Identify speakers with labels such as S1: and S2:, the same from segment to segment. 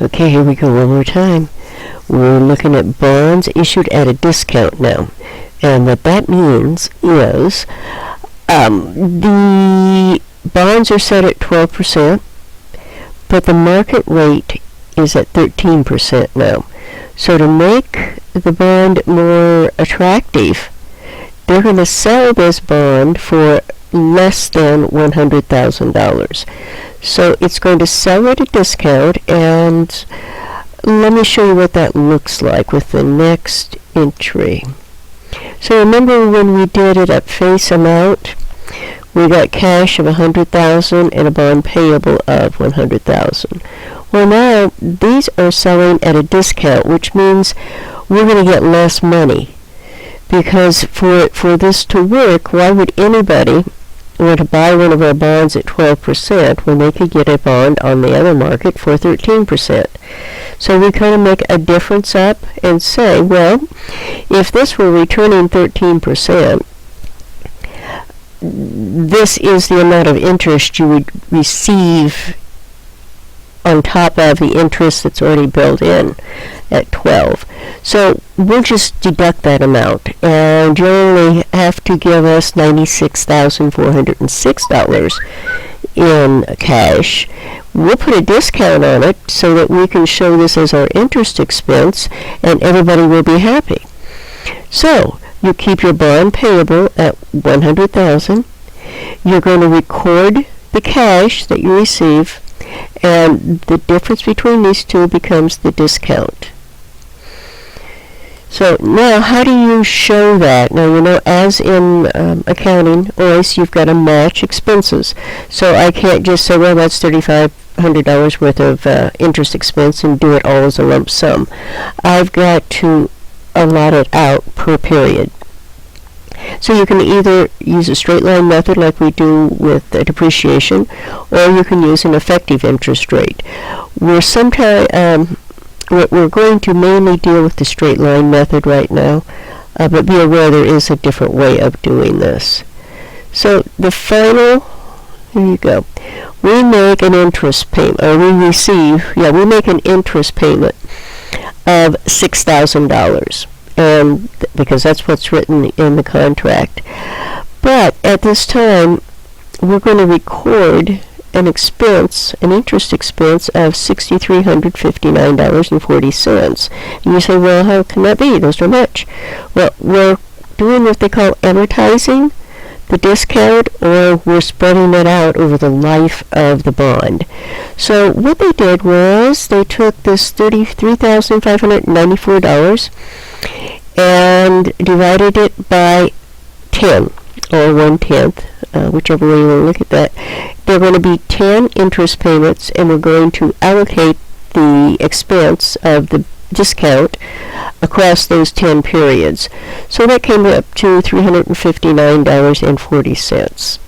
S1: Okay, here we go one more time. We're looking at bonds issued at a discount now. And what that means is the bonds are set at 12%, but the market rate is at 13% now. So to make the bond more attractive, they're going to sell this bond for less than $100,000. So it's going to sell at a discount, and let me show you what that looks like with the next entry. So remember when we did it at face amount, we got cash of $100,000 and a bond payable of $100,000. Well, now these are selling at a discount, which means we're going to get less money. Because for this to work, why would anybody want to buy one of our bonds at 12% when they could get a bond on the other market for 13%? So we kind of make a difference up and say, well, if this were returning 13%, this is the amount of interest you would receive on top of the interest that's already built in at 12. So we'll just deduct that amount, and you only have to give us $96,406 in cash. We'll put a discount on it so that we can show this as our interest expense, and everybody will be happy. So you keep your bond payable at $100,000. You're going to record the cash that you receive, and the difference between these two becomes the discount. So now, how do you show that? Now, you know, as in accounting, always you've got to match expenses. So I can't just say, well, that's $3,500 worth of interest expense and do it all as a lump sum. I've got to allot it out per period. So you can either use a straight line method like we do with depreciation, or you can use an effective interest rate. We're going to mainly deal with the straight line method right now, but be aware there is a different way of doing this. So the final, here you go. We make an interest payment, or we make an interest payment of $6,000. And because that's what's written in the contract. But at this time, we're going to record an expense, an interest expense of $6,359.40. And you say, well, how can that be? Those are much. Well, we're doing what they call amortizing the discount, or we're spreading it out over the life of the bond. So what they did was they took this $33,594 and divided it by 10, or 1/10, whichever way you want to look at that. There are going to be 10 interest payments, and we're going to allocate the expense of the discount across those 10 periods. So that came up to $359.40.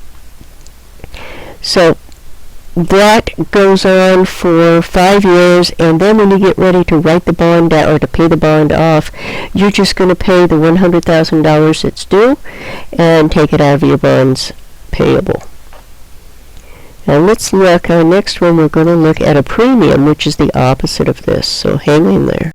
S1: So that goes on for 5 years, and then when you get ready to write the bond out or to pay the bond off, you're just going to pay the $100,000 that's due and take it out of your bonds payable. Now let's look, our next one we're going to look at a premium, which is the opposite of this, so hang in there.